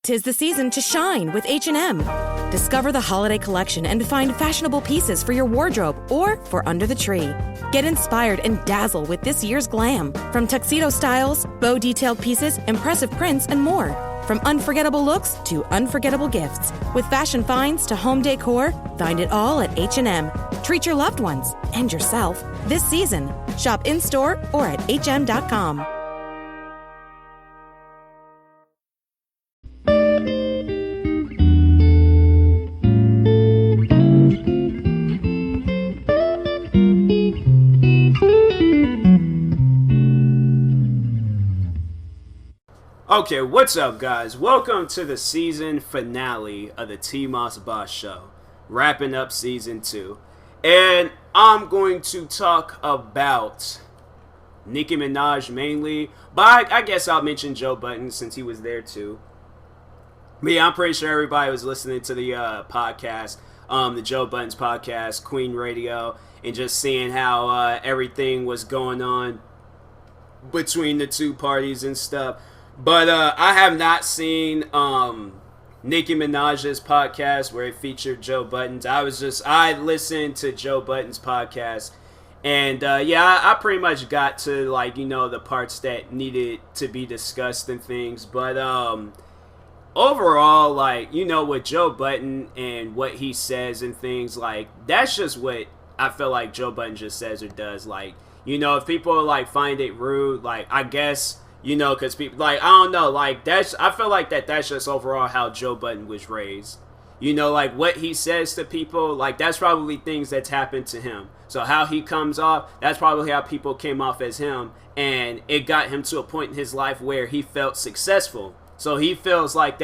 'Tis the season to shine with H&M. Discover the holiday collection and find fashionable pieces for your wardrobe or for under the tree. Get inspired and dazzle with this year's glam. From tuxedo styles, bow detailed pieces, impressive prints, and more. From unforgettable looks to unforgettable gifts. With fashion finds to home decor, find it all at H&M. Treat your loved ones and yourself this season. Shop in-store or at hm.com. Okay, what's up, guys? Welcome to the season finale of the TMossBoss show, wrapping up season 2. And I'm going to talk about Nicki Minaj mainly, but I guess I'll mention Joe Budden since he was there too. But yeah, I'm pretty sure everybody was listening to the podcast, the Joe Budden's podcast, Queen Radio, and just seeing how everything was going on between the two parties and stuff. But I have not seen Nicki Minaj's podcast where it featured Joe Budden's. I listened to Joe Budden's podcast, and I pretty much got to the parts that needed to be discussed and things. But overall, with Joe Budden and what he says and things, that's just what I feel like Joe Budden just says or does. If people find it rude, I guess. Because people, I don't know, I feel like that's just overall how Joe Budden was raised. What he says to people, that's probably things that's happened to him. So how he comes off, that's probably how people came off as him, and it got him to a point in his life where he felt successful. So he feels like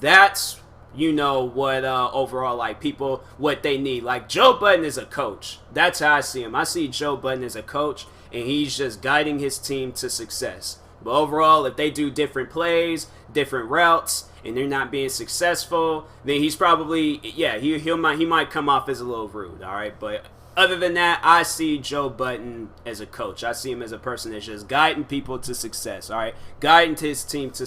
that's, what overall, people, what they need. Joe Budden is a coach. That's how I see him. I see Joe Budden as a coach, and he's just guiding his team to success. But overall, if they do different plays, different routes, and they're not being successful, then he's probably, he might come off as a little rude, all right? But other than that, I see Joe Budden as a coach. I see him as a person that's just guiding people to success, all right? Guiding his team to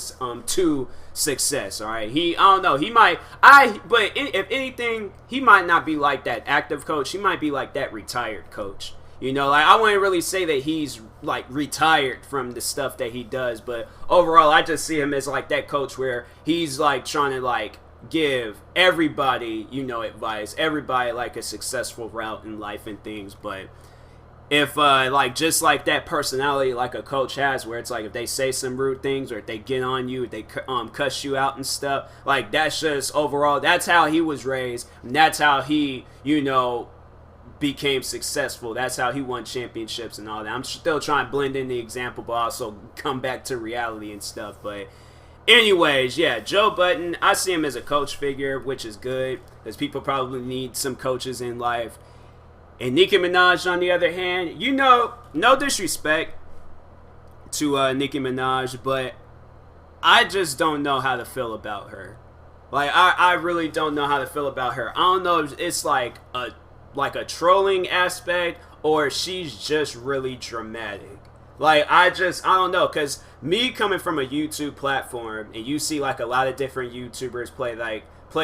success, all right? But if anything, he might not be like that active coach. He might be like that retired coach. I wouldn't really say that he's retired from the stuff that he does, but overall I just see him as that coach where he's trying to give everybody, advice, everybody a successful route in life and things. But if just that personality a coach has, where it's if they say some rude things or if they get on you, they cuss you out and stuff, that's just overall, that's how he was raised, and that's how he became successful. That's how he won championships and all that. I'm still trying to blend in the example, but also come back to reality and stuff. But anyways, yeah, Joe Budden, I see him as a coach figure, which is good, because people probably need some coaches in life. And Nicki Minaj, on the other hand, no disrespect to Nicki Minaj, but I just don't know how to feel about her. I really don't know how to feel about her. I don't know if it's a trolling aspect, or she's just really dramatic. I don't know, because me coming from a YouTube platform, and you see a lot of different YouTubers play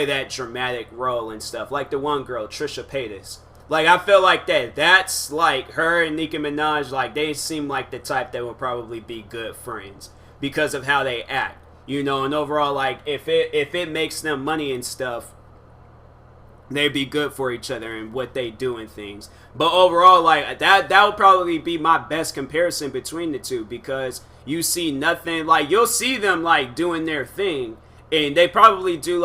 that dramatic role and stuff, the one girl, Trisha Paytas. I feel that's her and Nicki Minaj, they seem like the type that would probably be good friends because of how they act, and overall, if it makes them money and stuff, they'd be good for each other and what they do and things. But overall, that would probably be my best comparison between the two, because you see nothing, you'll see them doing their thing, and they probably do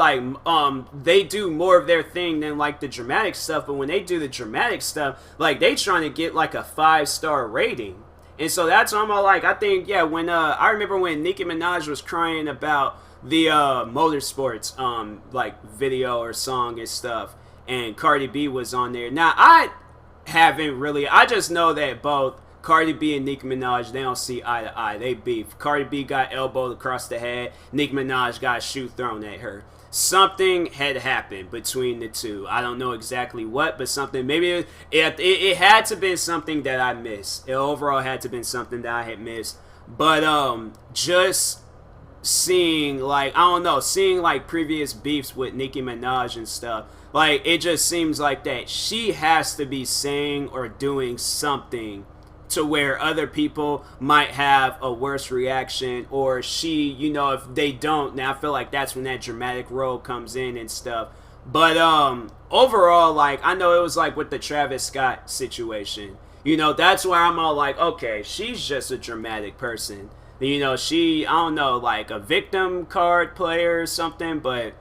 they do more of their thing than the dramatic stuff. But when they do the dramatic stuff, they trying to get a 5-star rating. And so that's almost I think, when I remember when Nicki Minaj was crying about the motorsports video or song and stuff, and Cardi B was on there. Now I just know that both Cardi B and Nicki Minaj, they don't see eye to eye. They beef. Cardi B got elbowed across the head. Nicki Minaj got a shoe thrown at her. Something had happened between the two. I don't know exactly what, but something. Maybe it had to been something that I missed. It overall had to been something that I had missed. But just seeing like, I don't know, seeing like previous beefs with Nicki Minaj and stuff, like it just seems like that she has to be saying or doing something to where other people might have a worse reaction, or she, you know, if they don't, now I feel like that's when that dramatic role comes in and stuff. But overall, like, I know it was like with the Travis Scott situation, you know, that's where I'm all like, okay, she's just a dramatic person, you know, she, I don't know, like a victim card player or something. But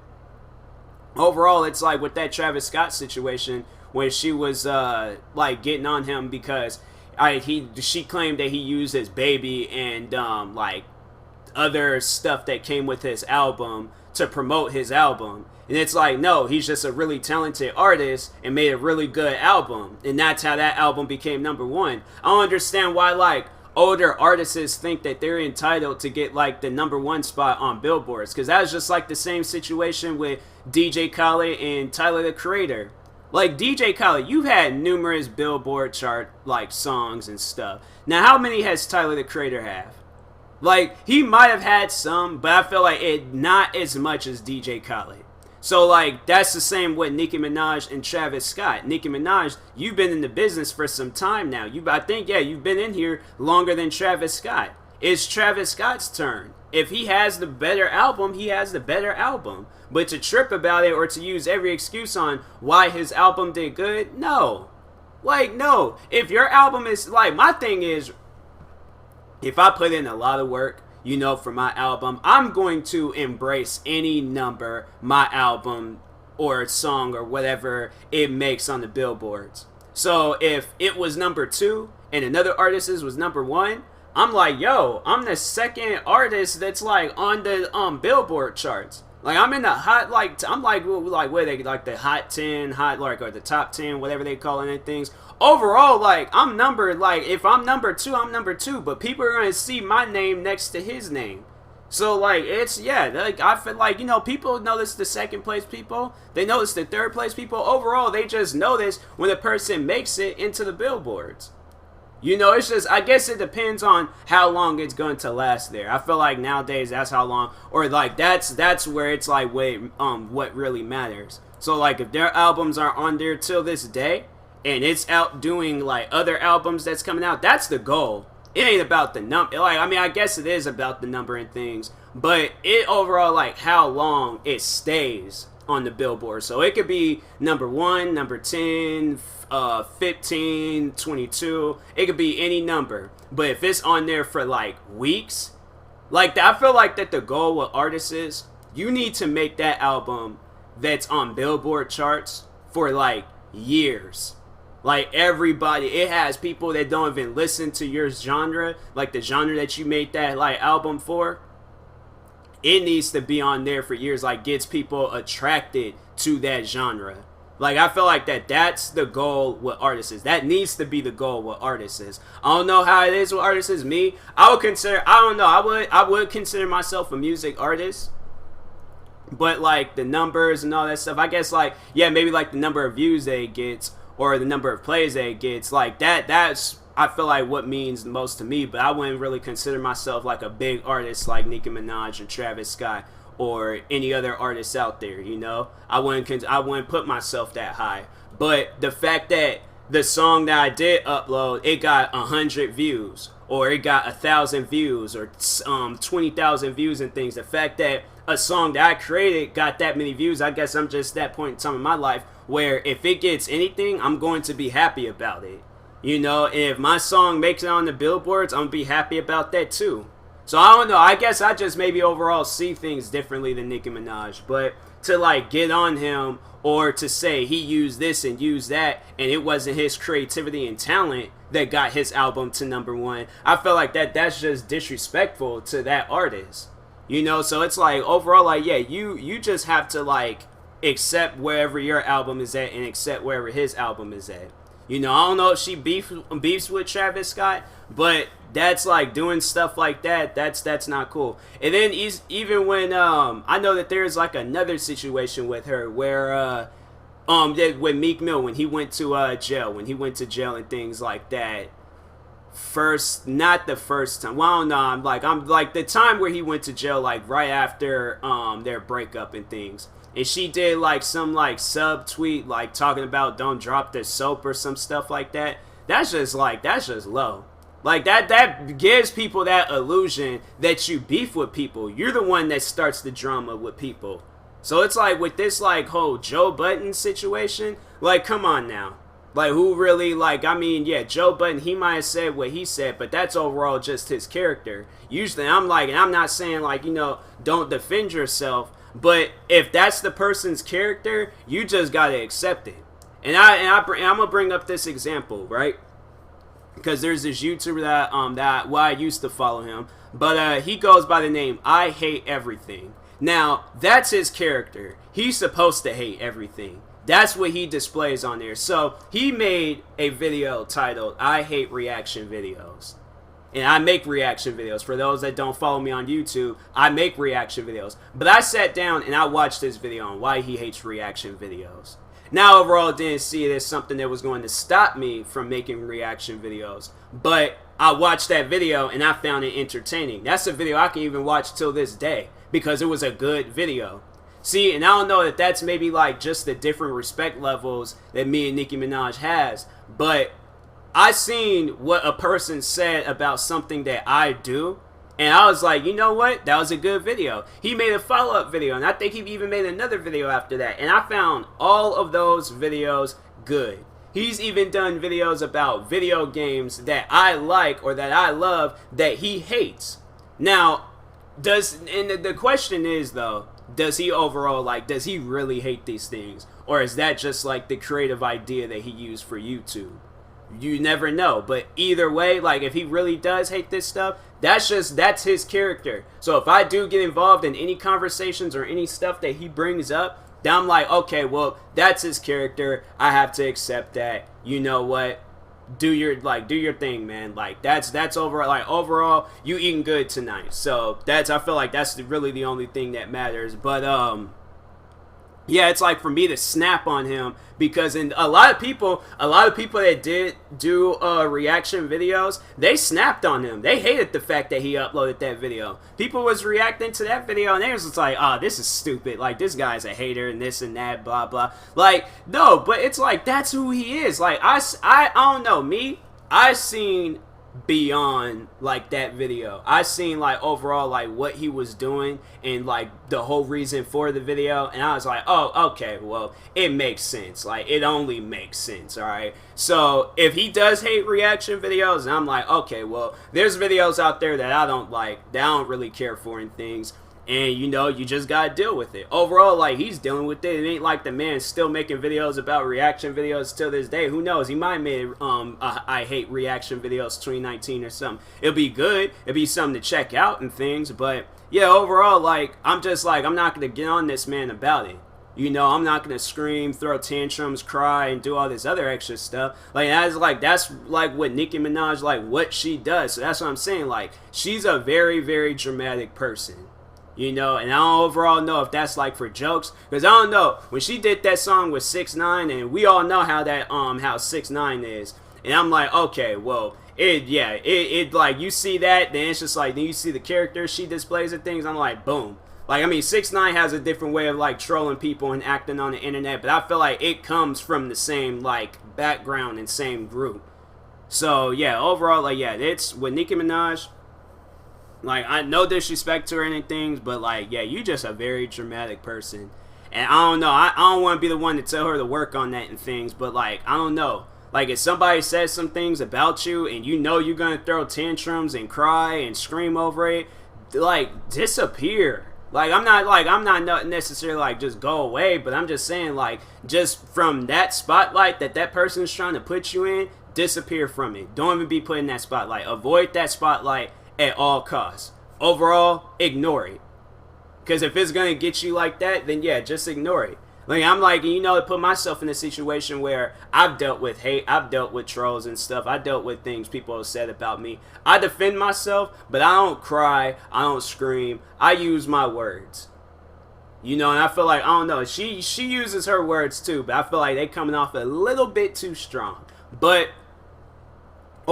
overall, it's like with that Travis Scott situation when she was like getting on him because she claimed that he used his baby and like other stuff that came with his album to promote his album. And it's like, no, he's just a really talented artist and made a really good album, and that's how that album became number one. I don't understand why like older artists think that they're entitled to get like the number one spot on billboards, because that was just like the same situation with DJ Khaled and Tyler the Creator. Like DJ Khaled, you've had numerous Billboard chart like songs and stuff. Now, how many has Tyler the Creator have? Like, he might have had some, but I feel like it not as much as DJ Khaled. So like that's the same with Nicki Minaj and Travis Scott. Nicki Minaj, you've been in the business for some time now. I think you've been in here longer than Travis Scott. It's Travis Scott's turn. If he has the better album, he has the better album. But to trip about it or to use every excuse on why his album did good, no. Like, no. If your album is, like, my thing is, if I put in a lot of work, you know, for my album, I'm going to embrace any number my album or song or whatever it makes on the billboards. So if it was number 2 and another artist's was number 1, I'm like, yo, I'm the second artist that's like on the Billboard charts. Like, I'm in the hot, like, I'm like what are they, like the hot 10, hot, like, or the top 10, whatever they call it, things. Overall, like, I'm numbered, like, if I'm number 2, I'm number 2, but people are going to see my name next to his name. So, like, it's, like, I feel like, you know, people notice the second place people, they notice the third place people. Overall, they just notice when a person makes it into the billboards. You know, it's just, I guess it depends on how long it's going to last there. I feel like nowadays that's how long, or like that's where it's like what really matters. So like if their albums are on there till this day and it's outdoing like other albums that's coming out, that's the goal. It ain't about the number. Like, I mean, I guess it is about the number and things, but it overall, like how long it stays on the billboard. So it could be number 1, number 10, 15, 22. It could be any number. But if it's on there for like weeks, like I feel like that the goal with artists is you need to make that album that's on Billboard charts for like years. Like everybody, it has people that don't even listen to your genre, like the genre that you made that like album for. It needs to be on there for years, like gets people attracted to that genre. Like, I feel like that's the goal with artists. That needs to be the goal with artists. I don't know how it is with artists. Me, I would consider myself a music artist. But like the numbers and all that stuff, I guess like, maybe like the number of views that it gets or the number of plays that it gets, like that's I feel like what means the most to me. But I wouldn't really consider myself like a big artist like Nicki Minaj or Travis Scott or any other artists out there, you know. I wouldn't put myself that high. But the fact that the song that I did upload, it got 100 views, or it got 1,000 views, or 20,000 views and things. The fact that a song that I created got that many views, I guess I'm just that point in time in my life where if it gets anything, I'm going to be happy about it. You know, and if my song makes it on the billboards, I'm going to be happy about that too. So I don't know, I guess I just maybe overall see things differently than Nicki Minaj. But to like get on him or to say he used this and used that and it wasn't his creativity and talent that got his album to number 1, I feel like that's just disrespectful to that artist. You know, so it's like overall, like, you just have to like accept wherever your album is at and accept wherever his album is at. You know, I don't know if she beefs with Travis Scott, but that's like doing stuff like that. That's not cool. And then even when I know that there's like another situation with her where with Meek Mill when he went to jail and things like that not the first time. Well, I don't know. I'm like the time where he went to jail, like right after their breakup and things. And she did like some like sub tweet like talking about don't drop the soap or some stuff like that. That's just low. Like that gives people that illusion that you beef with people. You're the one that starts the drama with people. So it's like with this like whole Joe Budden situation, like come on now. Like who really like, I mean, yeah, Joe Budden, he might have said what he said, but that's overall just his character. Usually I'm like, and I'm not saying like, you know, don't defend yourself, but if that's the person's character, you just gotta accept it. And I'm gonna bring up this example, right? Because there's this YouTuber that I used to follow him, but he goes by the name I Hate Everything. Now that's his character. He's supposed to hate everything. That's what he displays on there. So he made a video titled I Hate Reaction Videos. And I make reaction videos. For those that don't follow me on YouTube, I make reaction videos. But I sat down and I watched this video on why he hates reaction videos. Now, overall, I didn't see it as something that was going to stop me from making reaction videos. But I watched that video and I found it entertaining. That's a video I can even watch till this day because it was a good video. See, and I don't know if that's maybe like just the different respect levels that me and Nicki Minaj has. But I seen what a person said about something that I do. And I was like, you know what? That was a good video. He made a follow-up video, and I think he even made another video after that. And I found all of those videos good. He's even done videos about video games that I like or that I love that he hates. Now, the question is, though, does he overall, like, does he really hate these things? Or is that just, like, the creative idea that he used for YouTube? You never know. But either way, like, if he really does hate this stuff, that's his character. So if I do get involved in any conversations or any stuff that he brings up, then I'm like, okay, well, that's his character. I have to accept that. You know what? Do your thing, man. Like that's overall, like overall, you eating good tonight. So I feel like that's really the only thing that matters. But yeah, it's like for me to snap on him because a lot of people that did do reaction videos, they snapped on him. They hated the fact that he uploaded that video. People was reacting to that video and they was just like, oh, this is stupid. Like this guy's a hater and this and that, blah blah. Like no, but it's like that's who he is. Like I don't know, me. I seen beyond like that video. I seen like overall like what he was doing and like the whole reason for the video, and I was like, oh, okay, well, it makes sense. Like it only makes sense. All right, so if he does hate reaction videos, and I'm like, okay, well, there's videos out there that I don't like, that I don't really care for and things. And you know, you just gotta deal with it. Overall, like he's dealing with it. It ain't like the man's still making videos about reaction videos till this day. Who knows? He might make I hate reaction videos 2019 or something. It'll be good. It'll be something to check out and things. But yeah, overall, like I'm just like I'm not gonna get on this man about it. You know, I'm not gonna scream, throw tantrums, cry, and do all this other extra stuff. Like that's like what Nicki Minaj, like what she does. So that's what I'm saying. Like she's a very, very dramatic person. You know, and I don't overall know if that's like for jokes, because I don't know, when she did that song with 6ix9ine, and we all know how that how 6ix9ine is, and I'm like, okay, well, it like you see that, then it's just like, then you see the character she displays and things, I'm like, boom. Like, I mean, 6ix9ine has a different way of like trolling people and acting on the internet, but I feel like it comes from the same like background and same group. So yeah, overall, like yeah, it's with Nicki Minaj. Like, I no disrespect to her or anything, but, like, yeah, you just a very dramatic person. And I don't know, I don't want to be the one to tell her to work on that and things, but, like, I don't know. Like, if somebody says some things about you and you know you're going to throw tantrums and cry and scream over it, like, disappear. Like, I'm not necessarily, like, just go away, but I'm just saying, like, just from that spotlight that person's trying to put you in, disappear from it. Don't even be put in that spotlight. Avoid that spotlight at all costs. Overall, ignore it. Because if it's going to get you like that, then yeah, just ignore it. Like, I'm like, you know, to put myself in a situation where I've dealt with hate, I've dealt with trolls and stuff, I dealt with things people have said about me. I defend myself, but I don't cry, I don't scream, I use my words. You know, and I feel like, I don't know, she uses her words too, but I feel like they coming off a little bit too strong. But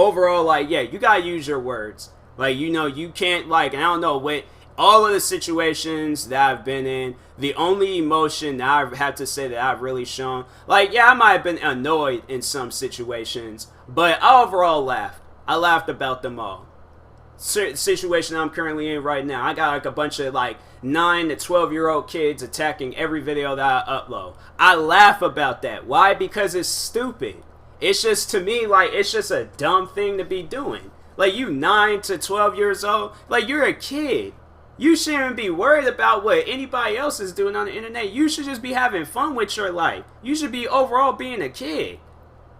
overall, like, yeah, you gotta use your words. Like, you know, you can't, like, and I don't know, with all of the situations that I've been in, the only emotion that I have to say that I've really shown, like, yeah, I might have been annoyed in some situations, but I overall laughed. I laughed about them all. Situation I'm currently in right now, I got like a bunch of like 9 to 12-year-old kids attacking every video that I upload. I laugh about that. Why? Because it's stupid. It's just, to me, like, it's just a dumb thing to be doing. Like, you 9 to 12 years old, like, you're a kid. You shouldn't be worried about what anybody else is doing on the internet. You should just be having fun with your life. You should be overall being a kid.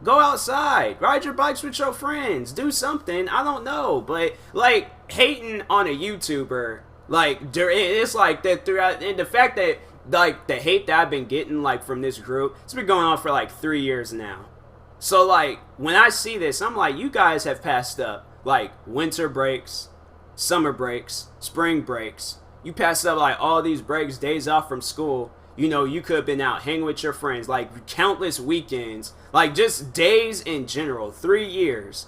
Go outside, ride your bikes with your friends, do something, I don't know, but, like, hating on a YouTuber, like, it's like that throughout, and the fact that, like, the hate that I've been getting, like, from this group, it's been going on for, like, 3 years now. So, like, when I see this, I'm like, you guys have passed up, like, winter breaks, summer breaks, spring breaks. You passed up, like, all these breaks, days off from school. You know, you could have been out hanging with your friends, like, countless weekends, like, just days in general, 3 years.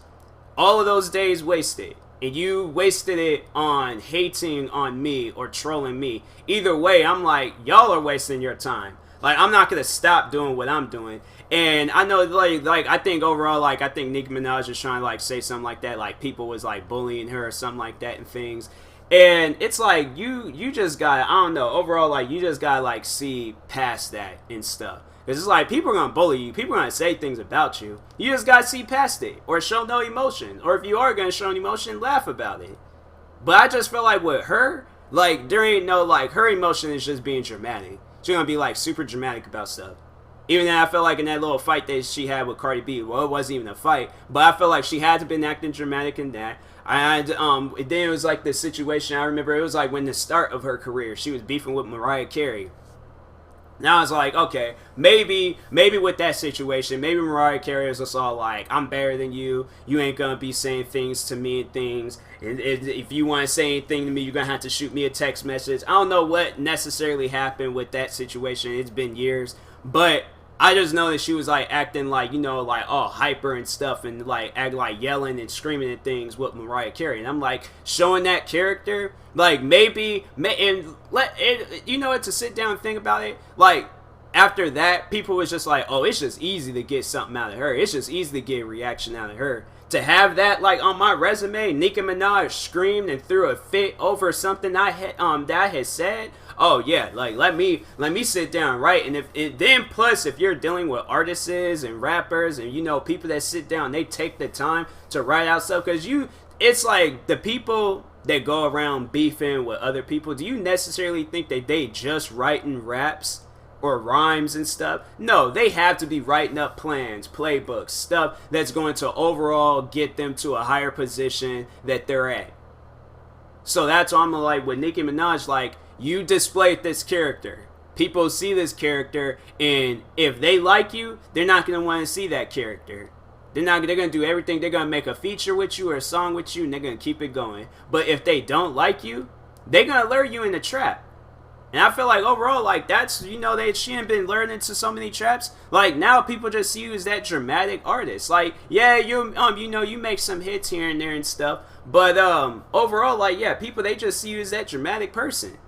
All of those days wasted. And you wasted it on hating on me or trolling me. Either way, I'm like, y'all are wasting your time. Like, I'm not gonna stop doing what I'm doing. And I know, like I think overall, like, I think Nicki Minaj was trying to, like, say something like that. Like, people was, like, bullying her or something like that and things. And it's like, you just gotta, I don't know, overall, like, you just gotta, like, see past that and stuff. Because it's like, people are gonna bully you, people are gonna say things about you. You just gotta see past it, or show no emotion. Or if you are gonna show an emotion, laugh about it. But I just feel like with her, like, there ain't no, like, her emotion is just being dramatic. She's gonna be, like, super dramatic about stuff. Even though I felt like in that little fight that she had with Cardi B, well, it wasn't even a fight, but I felt like she had to been acting dramatic in that. And then it was like the situation, I remember it was like when the start of her career, she was beefing with Mariah Carey. Now I was like, okay, maybe with that situation, maybe Mariah Carey was just all like, I'm better than you, you ain't gonna be saying things to me and things, and if you want to say anything to me, you're gonna have to shoot me a text message. I don't know what necessarily happened with that situation, it's been years, but I just know that she was like acting like, you know, like all hyper and stuff, and like act like yelling and screaming at things with Mariah Carey. And I'm like, showing that character, like maybe, and let it, you know, to sit down and think about it. Like after that, people was just like, oh, it's just easy to get something out of her. It's just easy to get a reaction out of her. To have that like on my resume, Nicki Minaj screamed and threw a fit over something I had said. Oh yeah, like let me sit down, right? And then plus if you're dealing with artists and rappers and, you know, people that sit down, they take the time to write out stuff, because it's like the people that go around beefing with other people, do you necessarily think that they just writing raps or rhymes and stuff? No, they have to be writing up plans, playbooks, stuff that's going to overall get them to a higher position that they're at. So that's why I'm like, with Nicki Minaj, like, you displayed this character. People see this character, and if they like you, they're not going to want to see that character. They're going to do everything. They're going to make a feature with you or a song with you, and they're going to keep it going. But if they don't like you, they're going to lure you in the trap. And I feel like overall, like, that's, you know, she ain't been lured into so many traps. Like, now people just see you as that dramatic artist. Like, yeah, you know, you make some hits here and there and stuff. But overall, like, yeah, people, they just see you as that dramatic person.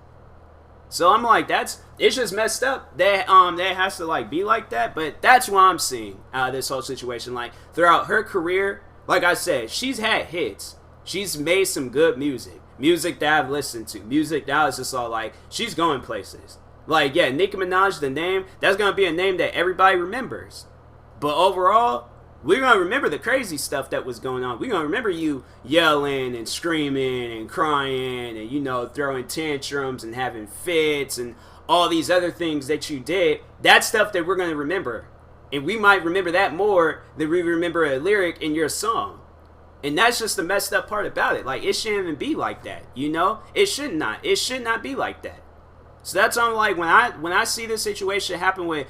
So I'm like, it's just messed up that that has to like be like that. But that's what I'm seeing out of this whole situation. Like, throughout her career, like I said, she's had hits. She's made some good music that I've listened to, music that I was just all like, she's going places. Like, yeah, Nicki Minaj, the name, that's gonna be a name that everybody remembers. But overall, we're gonna remember the crazy stuff that was going on. We're gonna remember you yelling and screaming and crying and, you know, throwing tantrums and having fits and all these other things that you did. That's stuff that we're gonna remember. And we might remember that more than we remember a lyric in your song. And that's just the messed up part about it. Like, it shouldn't even be like that, you know? It should not be like that. So that's on, like, when I see this situation happen with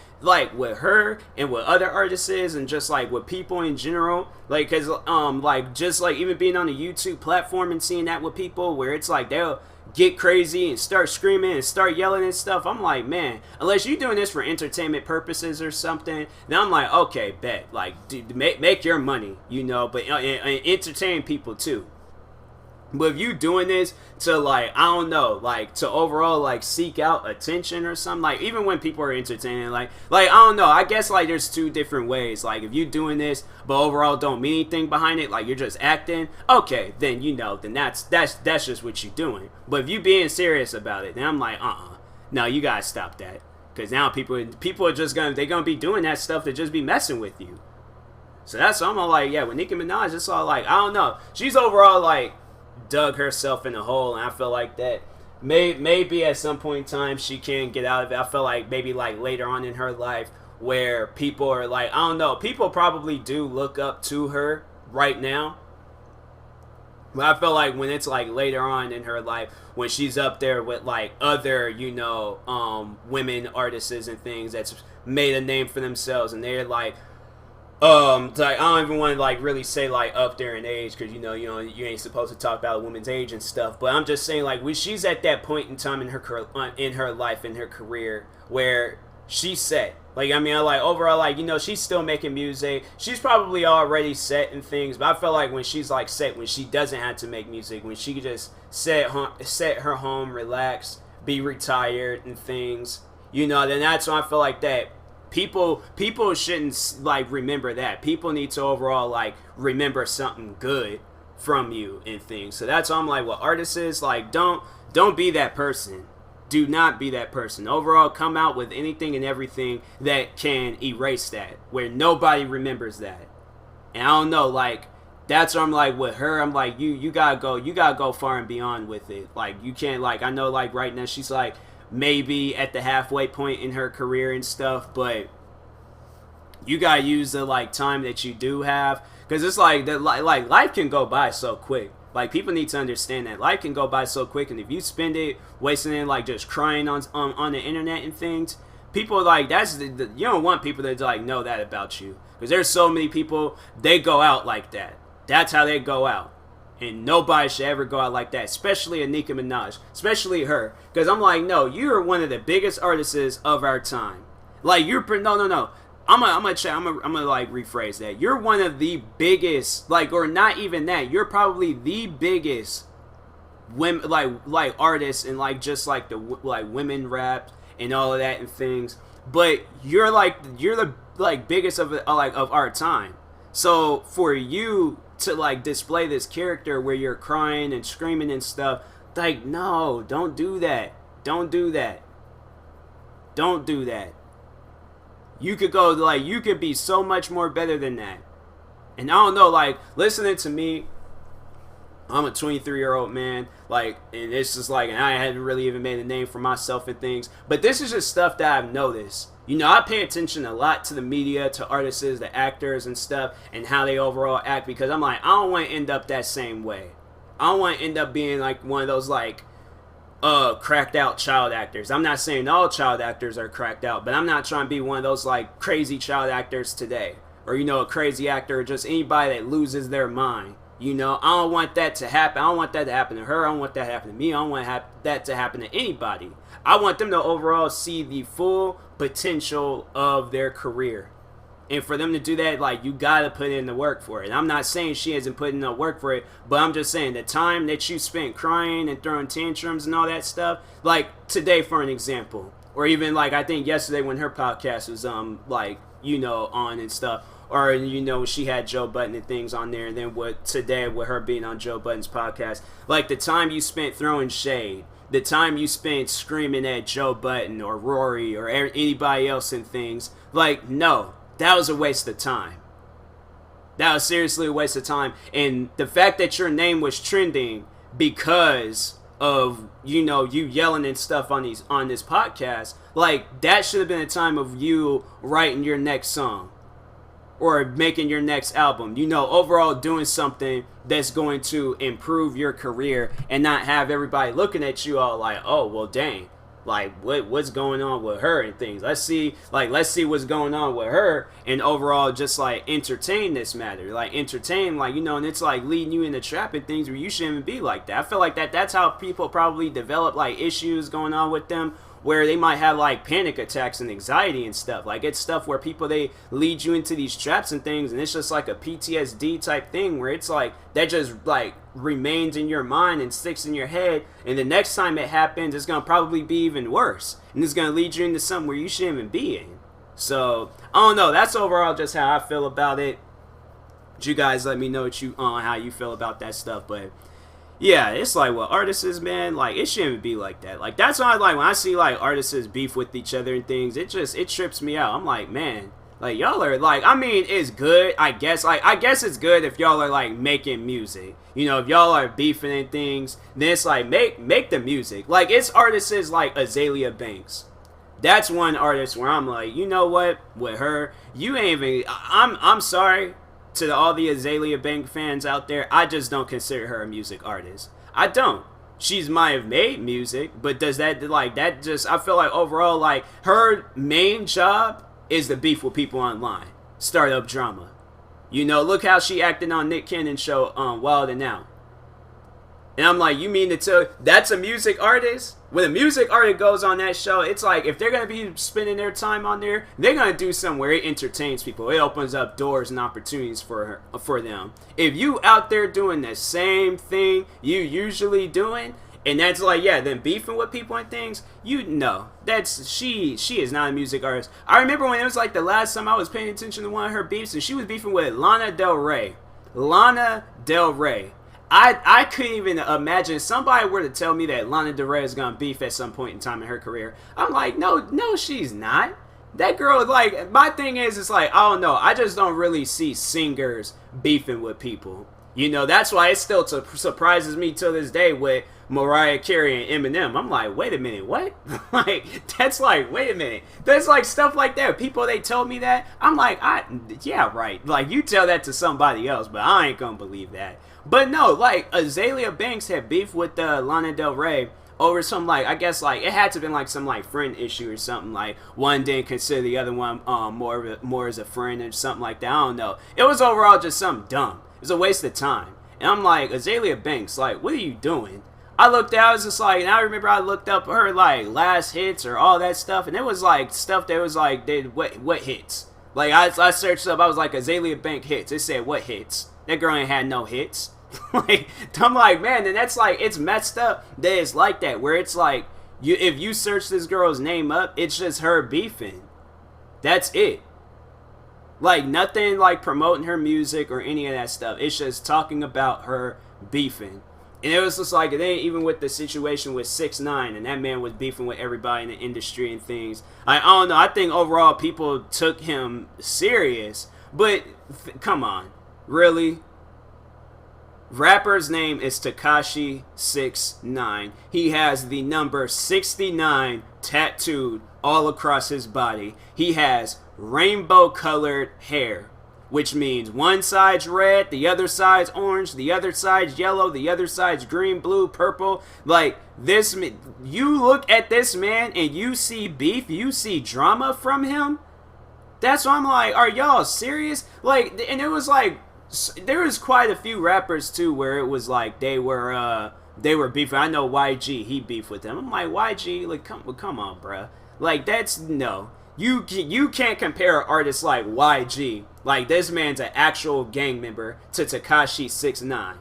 her and with other artists and just like with people in general, like, cause like just like even being on the YouTube platform and seeing that with people where it's like they'll get crazy and start screaming and start yelling and stuff, I'm like, man, unless you're doing this for entertainment purposes or something, then I'm like, okay, bet, like, dude, make your money, you know, but and entertain people too. But if you doing this to, like, I don't know, like, to overall, like, seek out attention or something, like, even when people are entertaining, like, I don't know, I guess, like, there's two different ways. Like, if you doing this, but overall don't mean anything behind it, like, you're just acting, okay, then, you know, then that's just what you're doing. But if you being serious about it, then I'm like, no, you gotta stop that. Because now people are just they're gonna be doing that stuff to just be messing with you. So that's what I'm all like, yeah, with Nicki Minaj, it's all like, I don't know, she's overall, like, dug herself in a hole, and I feel like that maybe at some point in time she can get out of it. I feel like maybe like later on in her life where people are like, I don't know, people probably do look up to her right now, but I feel like when it's like later on in her life when she's up there with like other, you know, women artists and things that's made a name for themselves, and they're like like, I don't even want to like really say like up there in age, because you know you ain't supposed to talk about a woman's age and stuff. But I'm just saying, like, when she's at that point in time in her life, in her career, where she's set. Like, I mean, I like overall, like, you know, she's still making music. She's probably already set and things. But I feel like when she's like set, when she doesn't have to make music, when she could just set her home, relax, be retired and things, you know, then that's when I feel like that. People shouldn't like remember that. People need to overall like remember something good from you and things. So that's why I'm like, well, artists is like, don't be that person. Do not be that person. Overall, come out with anything and everything that can erase that, where nobody remembers that. And I don't know, like, that's what I'm like with her. I'm like, you gotta go far and beyond with it. Like, you can't, like, I know like right now she's like maybe at the halfway point in her career and stuff, but you gotta use the like time that you do have, because it's like that, like life can go by so quick. Like, people need to understand that life can go by so quick, and if you spend it wasting it like just crying on the internet and things, people like that's you don't want people to like know that about you, because there's so many people, they go out like that. That's how they go out. And nobody should ever go out like that, especially a Nicki Minaj, especially her. Because I'm like, no, you're one of the biggest artists of our time. Like, you're no. I'm gonna like rephrase that. You're one of the biggest, like, or not even that. You're probably the biggest women, like artists, and like just like the like women rap and all of that and things. But you're the like biggest of our time. So for you to like display this character where you're crying and screaming and stuff, like, no, don't do that. Don't do that. You could go, like, you could be so much more better than that. And I don't know, like, listening to me, I'm a 23-year-old man, like, and it's just like, and I hadn't really even made a name for myself and things, but this is just stuff that I've noticed. You know, I pay attention a lot to the media, to artists, the actors and stuff, and how they overall act, because I'm like, I don't want to end up that same way. I don't want to end up being like one of those like cracked out child actors. I'm not saying all child actors are cracked out, but I'm not trying to be one of those like crazy child actors today, or, you know, a crazy actor, or just anybody that loses their mind. You know, I don't want that to happen. I don't want that to happen to her. I don't want that to happen to me. I don't want that to happen to anybody. I want them to overall see the full potential of their career. And for them to do that, like, you gotta put in the work for it. I'm not saying she hasn't put in the work for it, but I'm just saying the time that you spent crying and throwing tantrums and all that stuff, like today for an example, or even like I think yesterday when her podcast was like, you know, on and stuff, or, you know, she had Joe Budden and things on there, and then today with her being on Joe Budden's podcast, like the time you spent throwing shade, the time you spent screaming at Joe Budden or Rory or anybody else and things, like, no, that was a waste of time. That was seriously a waste of time. And the fact that your name was trending because of, you know, you yelling and stuff on this podcast, like, that should have been a time of you writing your next song or making your next album, you know, overall doing something that's going to improve your career, and not have everybody looking at you all like, oh, well, dang, like what's going on with her and things. Let's see what's going on with her, and overall just like entertain this matter, like entertain, like, you know, and it's like leading you in the trap and things where you shouldn't be like that. I feel like that's how people probably develop like issues going on with them, where they might have like panic attacks and anxiety and stuff. Like, it's stuff where people, they lead you into these traps and things, and it's just like a PTSD type thing where it's like that just like remains in your mind and sticks in your head, and the next time it happens, it's gonna probably be even worse, and it's gonna lead you into something where you shouldn't even be in. So I don't know, that's overall just how I feel about it. You guys let me know what how you feel about that stuff. But yeah, it's like, well, artists, man, like, it shouldn't be like that. Like, that's why, like, when I see like artists beef with each other and things, it trips me out. I'm like, man, like, y'all are like, I mean, it's good, I guess. Like, I guess it's good if y'all are like making music. You know, if y'all are beefing and things, then it's like, make the music. Like, it's artists like Azalea Banks. That's one artist where I'm like, you know what, with her, you ain't even. I'm sorry to all the Azalea Banks fans out there. I just don't consider her a music artist. I don't. She's might have made music, but does that, like, that just, I feel like overall, like, her main job is the beef with people online, startup drama. You know, look how she acted on Nick Cannon's show, Wild and Out. And I'm like, you mean to tell that's a music artist? When a music artist goes on that show, it's like, if they're going to be spending their time on there, they're going to do something where it entertains people. It opens up doors and opportunities for them. If you out there doing the same thing you usually doing, and that's like, yeah, then beefing with people and things, you know, that's, she is not a music artist. I remember when it was like the last time I was paying attention to one of her beefs, and she was beefing with Lana Del Rey. Lana Del Rey. I couldn't even imagine somebody were to tell me that Lana Del Rey is gonna beef at some point in time in her career. I'm like, no, she's not. That girl, like, my thing is, it's like, I don't know. I just don't really see singers beefing with people. You know, that's why it still surprises me to this day with Mariah Carey and Eminem. I'm like, wait a minute, what? Like, that's like, wait a minute. There's like stuff like that. People, they told me that. I'm like, yeah, right. Like, you tell that to somebody else, but I ain't gonna believe that. But no, like, Azalea Banks had beef with Lana Del Rey over some, like, I guess, like, it had to have been like some like friend issue or something. Like, one didn't consider the other one more as a friend or something like that. I don't know. It was overall just something dumb. It was a waste of time. And I'm like, Azalea Banks, like, what are you doing? I looked out, I was just like, and I remember I looked up her like last hits or all that stuff, and it was like stuff that was like, what hits? Like, I searched up, I was like, Azalea Banks hits. It said, what hits? That girl ain't had no hits. Like, I'm like, man, and that's like, it's messed up that it's like that, where it's like, if you search this girl's name up, it's just her beefing. That's it. Like, nothing like promoting her music or any of that stuff. It's just talking about her beefing. And it was just like, it ain't even with the situation with 6ix9ine, and that man was beefing with everybody in the industry and things. I don't know. I think overall people took him serious, but come on, really? Rapper's name is Tekashi 6ix9ine. He has the number 69 tattooed all across his body. He has rainbow colored hair, which means one side's red, the other side's orange, the other side's yellow, the other side's green, blue, purple. Like, this, you look at this man and you see beef, you see drama from him. That's why I'm like, are y'all serious? Like, and it was like, there was quite a few rappers too where it was like they were beefing. I know YG, he beefed with them. I'm like, YG, like, come on, bruh. Like, that's, no. You can't compare artists like YG, like, this man's an actual gang member, to Tekashi 6ix9ine.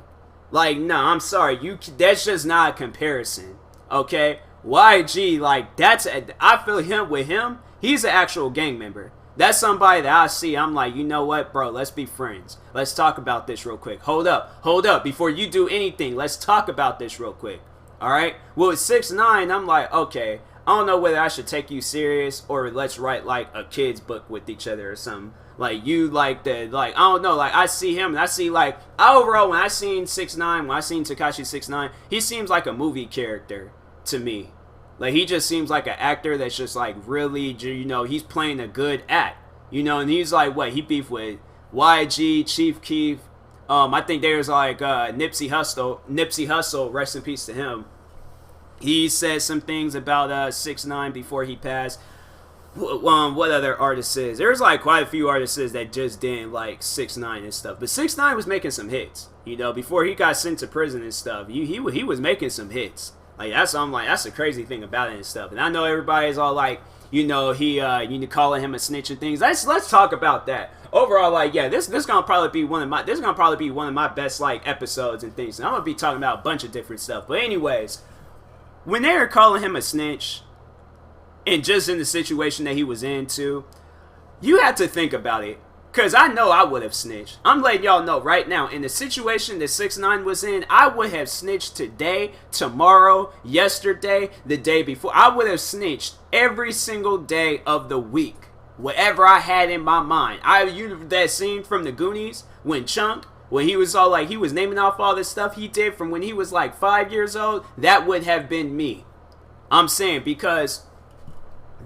Like, no, I'm sorry, that's just not a comparison, okay? YG, like, I feel him with him, he's an actual gang member. That's somebody that I see, I'm like, you know what, bro, let's be friends. Let's talk about this real quick. Hold up, before you do anything, let's talk about this real quick, alright? Well, with 6ix9ine, I'm like, okay, I don't know whether I should take you serious or let's write like a kid's book with each other or something. Like, you like the, like, I don't know, like, I see him and I see, like, overall, when I seen 6ix9ine, when I seen Tekashi 6ix9ine, he seems like a movie character to me. Like, he just seems like an actor that's just like really, you know, he's playing a good act, you know, and he's like, what, he beefed with YG, Chief Keef, I think there's like Nipsey Hussle, rest in peace to him. He said some things about 6ix9ine before he passed. What other artists is? There's like quite a few artists that just didn't like 6ix9ine and stuff. But 6ix9ine was making some hits, you know, before he got sent to prison and stuff. He was making some hits. Like that's the crazy thing about it and stuff. And I know everybody's all like, you know, you calling him a snitch and things. Let's talk about that. Overall, like, yeah, this gonna probably be one of my best like episodes and things. And I'm gonna be talking about a bunch of different stuff. But anyways, when they were calling him a snitch, and just in the situation that he was in too, you have to think about it. Cause I know I would have snitched. I'm letting y'all know right now, in the situation that 6ix9ine was in, I would have snitched today, tomorrow, yesterday, the day before. I would have snitched every single day of the week. Whatever I had in my mind. That scene from the Goonies when he was all like, he was naming off all this stuff he did from when he was like 5 years old, that would have been me. I'm saying, because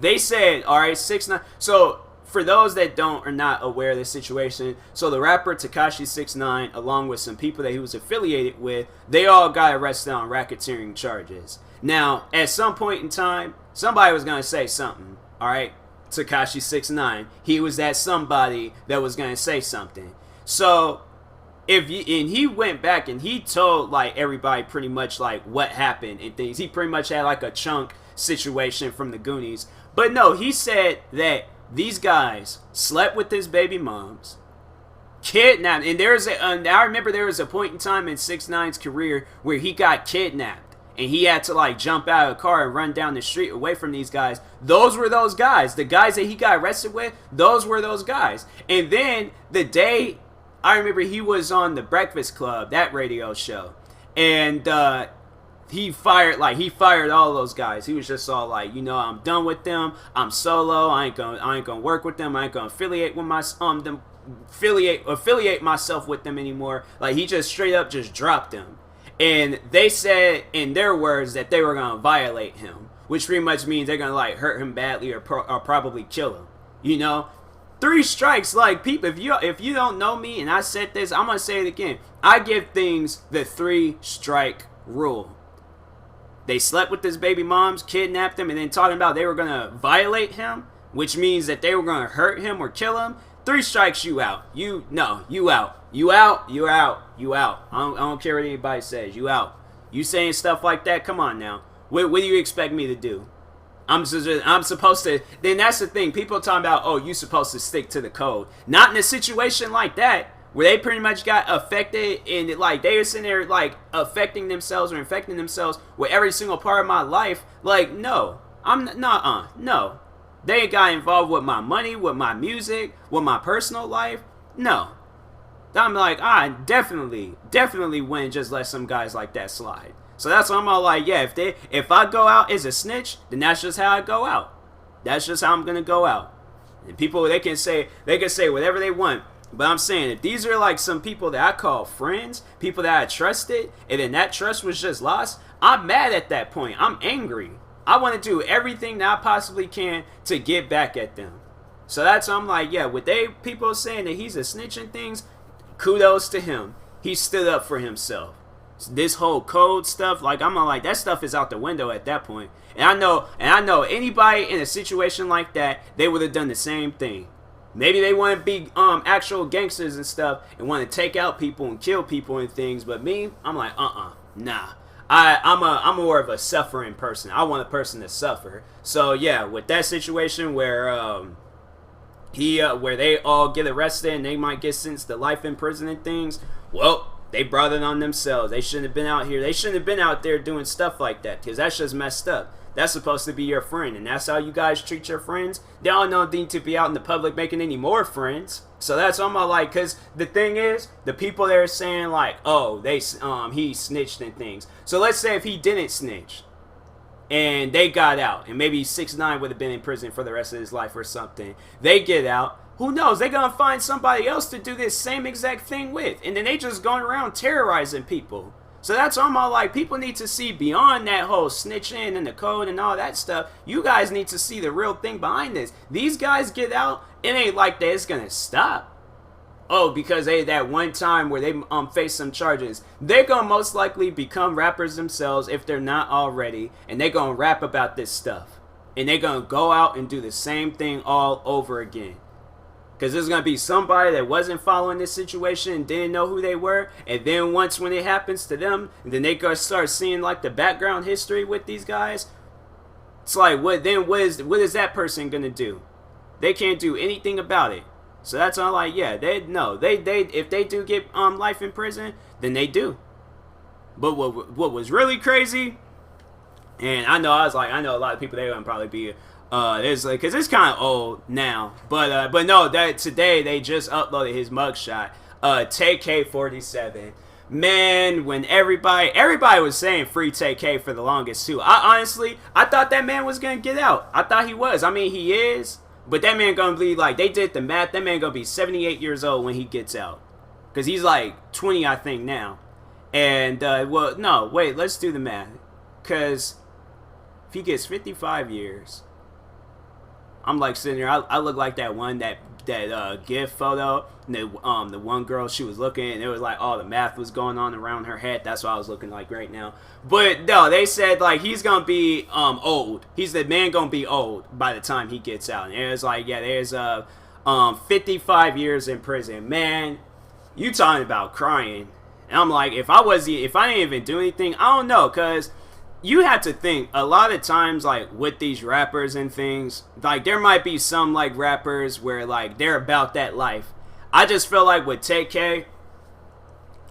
they said, all right, 6ix9ine. So for those that are not aware of this situation, so the rapper Tekashi 6ix9ine, along with some people that he was affiliated with, they all got arrested on racketeering charges. Now, at some point in time, somebody was gonna say something. All right, Tekashi 6ix9ine, he was that somebody that was gonna say something. So he went back and he told like everybody pretty much like what happened and things. He pretty much had like a chunk situation from the Goonies. But no, he said that these guys slept with his baby moms, kidnapped, and I remember there was a point in time in 6ix9ine's career where he got kidnapped and he had to like jump out of a car and run down the street away from these guys. Those were those guys. The guys that he got arrested with, those were those guys. And then the day, I remember he was on the Breakfast Club, that radio show, and he fired all those guys. He was just all like, you know, I'm done with them. I'm solo. I ain't gonna work with them. I ain't gonna affiliate myself with them anymore. Like, he just straight up just dropped them. And they said in their words that they were gonna violate him, which pretty much means they're gonna like hurt him badly or probably kill him. You know, 3 strikes. Like, people, if you don't know me and I said this, I'm gonna say it again. I give things the 3-strike rule. They slept with his baby moms, kidnapped him, and then talking about they were going to violate him, which means that they were going to hurt him or kill him. 3 strikes, you out. You out. You out. You out. You out. I don't care what anybody says. You out. You saying stuff like that? Come on now. What do you expect me to do? I'm supposed to... Then that's the thing. People talking about, oh, you supposed to stick to the code. Not in a situation like that, where they pretty much got affected and like they were sitting there like affecting themselves or infecting themselves with every single part of my life. Like, no, no. They got involved with my money, with my music, with my personal life. No. I'm like, I definitely wouldn't just let some guys like that slide. So that's why I'm all like, yeah, if I go out as a snitch, then that's just how I go out. That's just how I'm gonna go out. And people, they can say whatever they want. But I'm saying, if these are like some people that I call friends, people that I trusted, and then that trust was just lost, I'm mad at that point. I'm angry. I want to do everything that I possibly can to get back at them. So that's why I'm like, yeah, with people saying that he's a snitch and things, kudos to him. He stood up for himself. This whole code stuff, like, I'm like, that stuff is out the window at that point. And I know anybody in a situation like that, they would have done the same thing. Maybe they want to be actual gangsters and stuff and want to take out people and kill people and things. But me, I'm like, nah. I'm more of a suffering person. I want a person to suffer. So yeah, with that situation where where they all get arrested and they might get sentenced to life in prison and things, well, they brought it on themselves. They shouldn't have been out here. They shouldn't have been out there doing stuff like that, because that's just messed up. That's supposed to be your friend, and that's how you guys treat your friends. They all don't need to be out in the public making any more friends. So that's all I'm like, because the thing is, the people that are saying like, oh, he snitched and things. So let's say if he didn't snitch, and they got out, and maybe 6ix9ine would have been in prison for the rest of his life or something. They get out. Who knows? They're going to find somebody else to do this same exact thing with. And then they just going around terrorizing people. So that's all I'm all like, people need to see beyond that whole snitching and the code and all that stuff. You guys need to see the real thing behind this. These guys get out, it ain't like that it's going to stop. oh, because they that one time where they faced some charges, they're gonna most likely become rappers themselves if they're not already, and they're gonna rap about this stuff, and they're gonna go out and do the same thing all over again. Because there's going to be somebody that wasn't following this situation and didn't know who they were. And then once when it happens to them, then they going to start seeing like the background history with these guys. It's like, what is that person going to do? They can't do anything about it. So that's all like, yeah, they if they do get life in prison, then they do. But what was really crazy, and I know a lot of people, they're going to probably be it's like, cause it's kind of old now, but no, that today they just uploaded his mugshot. TK47, man, when everybody was saying free TK for the longest too. I thought that man was gonna get out. I thought he was. I mean, he is, but that man gonna be like, they did the math. That man gonna be 78 years old when he gets out, cause he's like 20, I think now. And well, no, wait, let's do the math, cause if he gets 55 years. I'm like sitting there. I look like that GIF photo. And the one girl, she was looking, and it was like all the math was going on around her head. That's what I was looking like right now. But no, they said like he's gonna be old. He's the man gonna be old by the time he gets out. And it was like, yeah, there's 55 years in prison. Man, you talking about crying? And I'm like, if I didn't even do anything, I don't know, cause you have to think a lot of times, like with these rappers and things, like there might be some like rappers where like they're about that life. I just feel like with TK,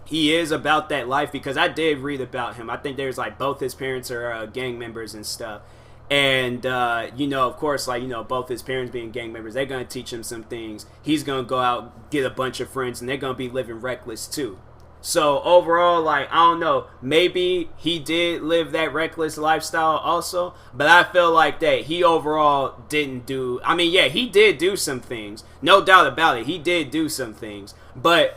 he is about that life, because I did read about him. I think there's like both his parents are gang members and stuff. And, of course, like, both his parents being gang members, they're going to teach him some things. He's going to go out, get a bunch of friends, and they're going to be living reckless too. So overall, like, I don't know, maybe he did live that reckless lifestyle also, but I feel like that he overall didn't do, I mean, yeah, he did do some things, no doubt about it, he did do some things, but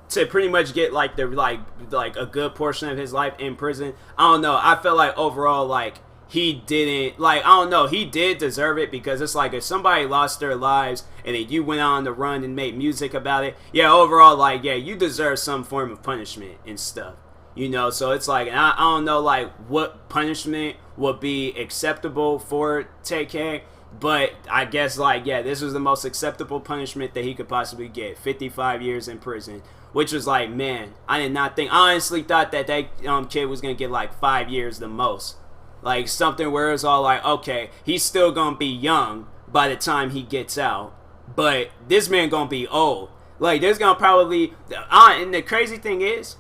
to pretty much get like the like a good portion of his life in prison, I don't know, I feel like overall, like, he didn't, like, I don't know, he did deserve it, because it's like if somebody lost their lives and then you went on the run and made music about it, yeah, overall, like, yeah, you deserve some form of punishment and stuff, so it's like, I don't know, like, what punishment would be acceptable for TK, but I guess, like, yeah, this was the most acceptable punishment that he could possibly get, 55 years in prison, which was like, man, I did not think, I honestly thought that kid was going to get like 5 years the most. Like, something where it's all like, okay, he's still gonna be young by the time he gets out, but this man gonna be old. Like, there's gonna probably, and the crazy thing is,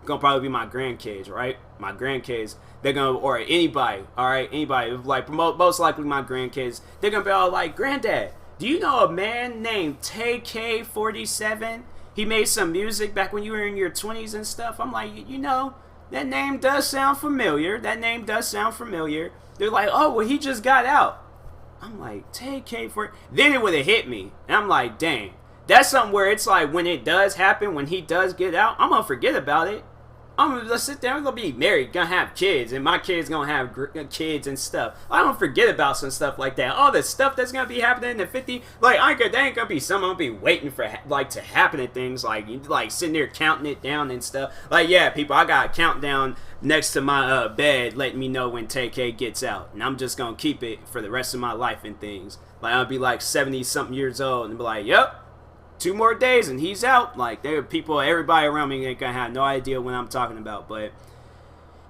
gonna probably be my grandkids, right? My grandkids, they're gonna, or anybody, alright, anybody, like, most likely my grandkids, they're gonna be all like, Granddad, do you know a man named TK47? He made some music back when you were in your 20s and stuff. I'm like, that name does sound familiar. They're like, oh, well, he just got out. I'm like, TK4. Then it would have hit me. And I'm like, dang. That's something where it's like, when it does happen, when he does get out, I'm going to forget about it. I'm going to sit there, I'm going to be married, going to have kids, and my kids going to have kids and stuff. I don't forget about some stuff like that. All the stuff that's going to be happening in the 50, like, that ain't going to be something I'm going to be waiting for, like, to happen to things, like sitting there counting it down and stuff. Like, yeah, people, I got a countdown next to my bed letting me know when TK gets out, and I'm just going to keep it for the rest of my life and things. Like, I'll be like 70-something years old and be like, yep. 2 more days and he's out. Like, there are people, everybody around me ain't gonna have no idea what I'm talking about. But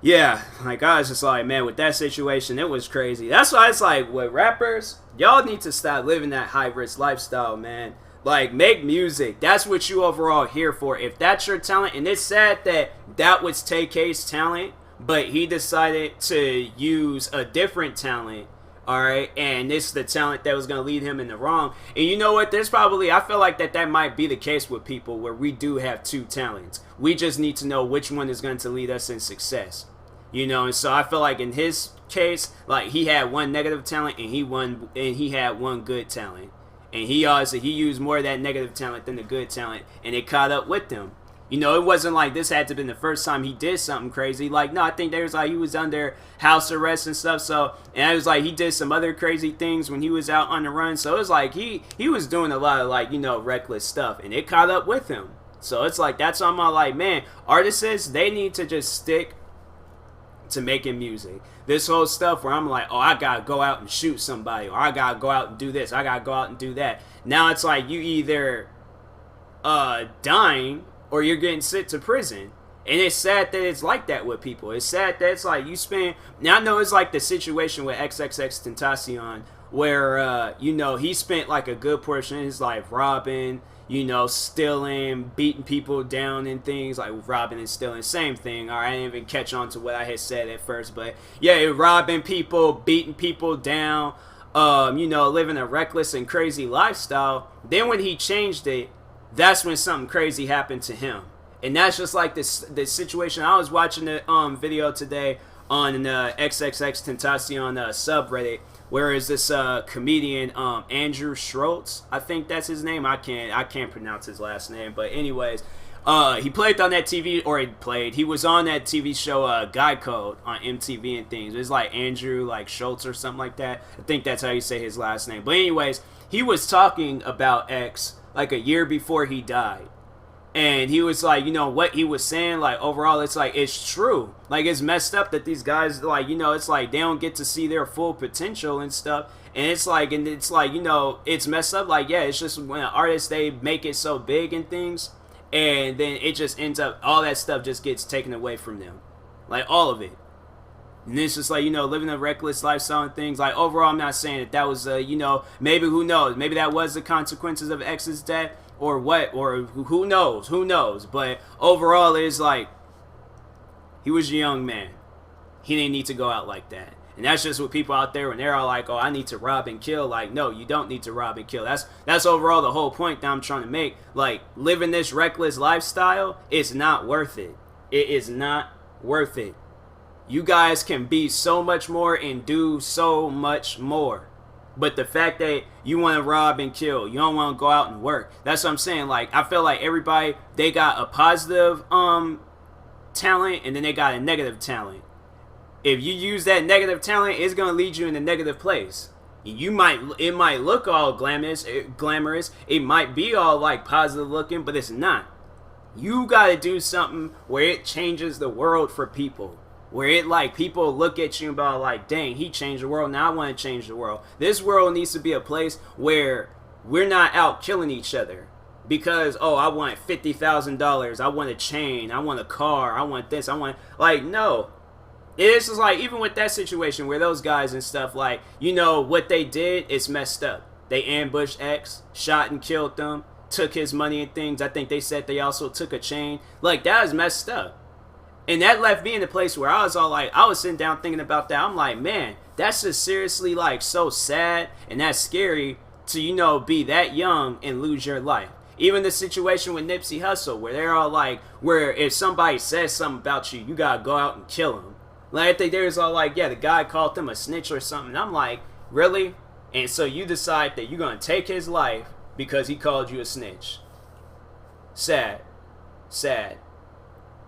yeah, like, I was just like, man, with that situation, it was crazy. That's why it's like, with rappers, y'all need to stop living that high risk lifestyle, man. Like, make music. That's what you overall here for. If that's your talent, and it's sad that was TK's talent, but he decided to use a different talent. Alright, and this is the talent that was going to lead him in the wrong. And you know what, there's probably, I feel like that might be the case with people where we do have 2 talents. We just need to know which one is going to lead us in success. And so I feel like in his case, like, he had 1 negative talent and he had 1 good talent. And he used more of that negative talent than the good talent, and it caught up with him. You know, it wasn't like this had to have been the first time he did something crazy. Like, no, I think there was like he was under house arrest and stuff. So, and it was like he did some other crazy things when he was out on the run. So it was like he was doing a lot of like, you know, reckless stuff, and it caught up with him. So it's like that's why I'm all like, man, artists, they need to just stick to making music. This whole stuff where I'm like, oh, I gotta go out and shoot somebody, or I gotta go out and do this, I gotta go out and do that. Now it's like you either dying or you're getting sent to prison. And it's sad that it's like that with people. It's sad that it's like you spend. Now I know it's like the situation with XXXTentacion where you know, he spent like a good portion of his life robbing, you know, stealing, beating people down and things, like robbing and stealing, same thing. All right, I didn't even catch on to what I had said at first, but yeah, robbing people, beating people down, you know, living a reckless and crazy lifestyle. Then when he changed it, that's when something crazy happened to him. And that's just like this situation. I was watching the video today on the XXXTentacion subreddit, where is this comedian Andrew Schultz, I think that's his name. I can't pronounce his last name, but anyways, he played on that TV, or he was on that TV show Guy Code on MTV and things. It's like Andrew like Schultz or something like that. I think that's how you say his last name. But anyways, he was talking about X like a year before he died. And he was like, you know, what he was saying, like, overall, it's like, it's true. Like, it's messed up that these guys, like, you know, it's like they don't get to see their full potential and stuff. And it's like, you know, it's messed up. Like, yeah, it's just when artists, they make it so big and things, and then it just ends up, all that stuff just gets taken away from them. Like, all of it. And it's just like, you know, living a reckless lifestyle and things. Like, overall, I'm not saying that was, you know, maybe, who knows? Maybe that was the consequences of X's death. Or what, or who knows, but overall it's like, he was a young man, he didn't need to go out like that. And that's just what people out there, when they're all like, oh, I need to rob and kill, like, no, you don't need to rob and kill. That's overall the whole point that I'm trying to make. Like, living this reckless lifestyle, it's not worth it. It is not worth it. You guys can be so much more and do so much more. But the fact that you want to rob and kill, you don't want to go out and work. That's what I'm saying. Like, I feel like everybody, they got a positive talent, and then they got a negative talent. If you use that negative talent, it's going to lead you in a negative place. It might look all glamorous. It might be all like positive looking, but it's not. You got to do something where it changes the world for people. Where it like people look at you about like, dang, he changed the world. Now I want to change the world. This world needs to be a place where we're not out killing each other because, oh, I want $50,000. I want a chain. I want a car. I want this. I want, like, no. It's just like, even with that situation where those guys and stuff, like, you know, what they did is messed up. They ambushed X, shot and killed them, took his money and things. I think they said they also took a chain. Like, that is messed up. And that left me in a place where I was all like, I was sitting down thinking about that. I'm like, man, that's just seriously like so sad, and that's scary to, you know, be that young and lose your life. Even the situation with Nipsey Hussle, where they're all like, where if somebody says something about you, you gotta go out and kill him. Like, I think there's all like, yeah, the guy called them a snitch or something. And I'm like, really? And so you decide that you're gonna take his life because he called you a snitch. Sad.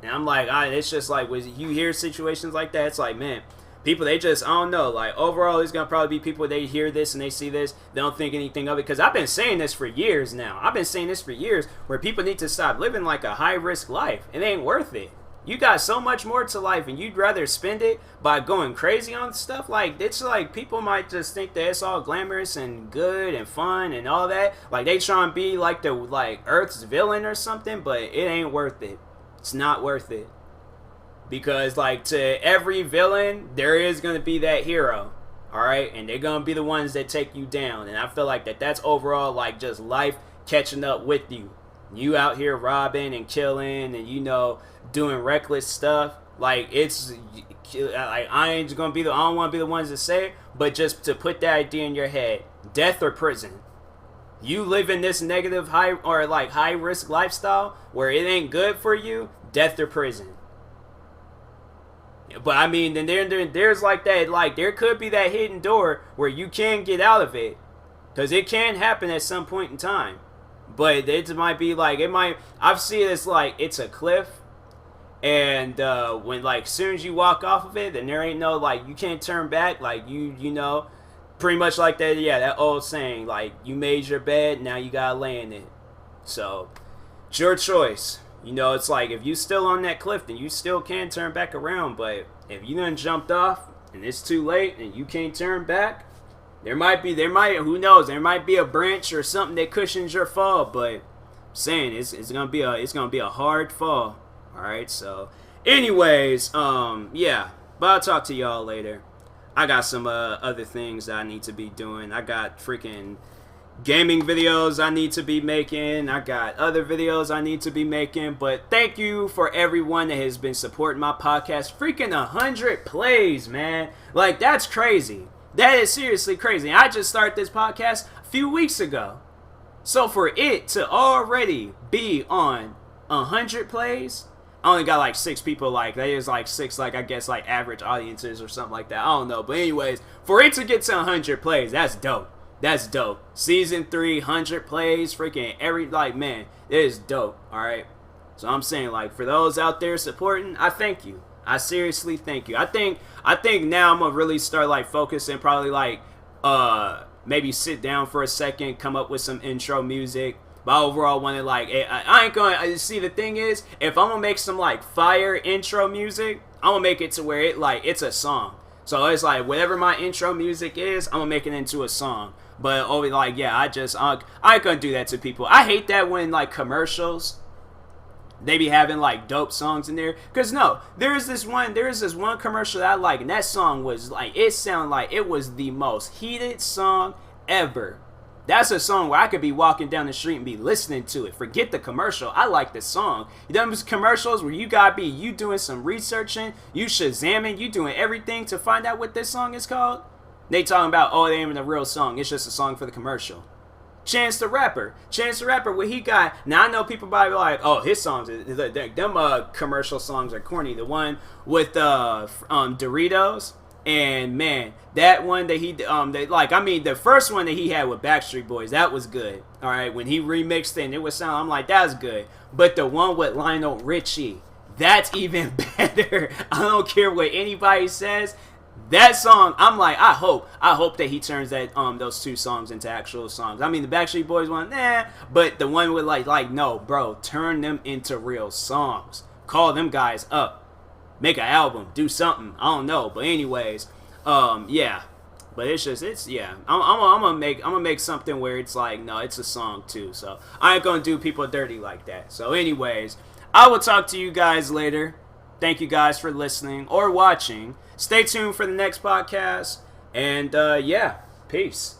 And I'm like, it's just like, when you hear situations like that, it's like, man, people, they just, I don't know, like, overall, there's going to probably be people, they hear this and they see this, they don't think anything of it, because I've been saying this for years now. I've been saying this for years, where people need to stop living like a high-risk life. It ain't worth it. You got so much more to life, and you'd rather spend it by going crazy on stuff. Like, it's like, people might just think that it's all glamorous and good and fun and all that. Like, they try and be like the, like, Earth's villain or something, but it ain't worth it. It's not worth it. Because, like, to every villain, there is going to be that hero. Alright? And they're going to be the ones that take you down. And I feel like that's overall, like, just life catching up with you. You out here robbing and killing and, you know, doing reckless stuff. Like, it's, like, I don't want to be the ones to say it, but just to put that idea in your head. Death or prison. You live in this negative high risk lifestyle where it ain't good for you, death or prison. But I mean, then there's like that, like, there could be that hidden door where you can get out of it, because it can happen at some point in time. but it might be like, I've seen this like, it's a cliff, and when like, soon as you walk off of it, then there ain't no, like, you can't turn back, like, you know, pretty much like that, yeah, that old saying, like, you made your bed, now you gotta lay in it. So, it's your choice. You know, it's like, if you still on that cliff, then you still can turn back around. But if you done jumped off and it's too late and you can't turn back, who knows, there might be a branch or something that cushions your fall. But I'm saying it's gonna be a hard fall. All right. So, anyways, yeah. But I'll talk to y'all later. I got some other things that I need to be doing. I got freaking gaming videos I need to be making. I got other videos I need to be making. But thank you for everyone that has been supporting my podcast. Freaking 100 plays, man. Like, that's crazy. That is seriously crazy. I just started this podcast a few weeks ago. So for it to already be on 100 plays, I only got like 6 people, like, that is like 6, like, I guess, like, average audiences or something like that. I don't know. But anyways, for it to get to 100 plays, that's dope. That's dope. Season 3, 100 plays, freaking like, man, it is dope, alright? So I'm saying, like, for those out there supporting, I thank you. I seriously thank you. I think now I'm gonna really start, like, focusing, probably, like, maybe sit down for a second, come up with some intro music. But I overall wanted, like, I ain't gonna, see, the thing is, if I'm gonna make some, like, fire intro music, I'm gonna make it to where it's a song. So it's like, whatever my intro music is, I'm gonna make it into a song. But, like, yeah, I ain't gonna do that to people. I hate that when, like, commercials, they be having, like, dope songs in there. Because, no, there is this one commercial that I like, and that song was, like, it sounded like it was the most heated song ever. That's a song where I could be walking down the street and be listening to it. Forget the commercial. I like this song. You know those commercials where you gotta be, you doing some researching, you Shazamming, you doing everything to find out what this song is called? They talking about, oh, they ain't even a real song. It's just a song for the commercial. Chance the Rapper, what he got. Now, I know people probably be like, oh, his songs, them commercial songs are corny. The one with Doritos, and man, that one that the first one that he had with Backstreet Boys, that was good. All right, when he remixed it, and it was sound, I'm like, that's good. But the one with Lionel Richie, that's even better. I don't care what anybody says. That song, I'm like, I hope that he turns that those 2 songs into actual songs. I mean, the Backstreet Boys one, but the one with like, no, bro, turn them into real songs. Call them guys up, make an album, do something. I don't know, but anyways, yeah. But I'm gonna make something where it's like, no, it's a song too. So I ain't gonna do people dirty like that. So anyways, I will talk to you guys later. Thank you guys for listening or watching. Stay tuned for the next podcast. And yeah, peace.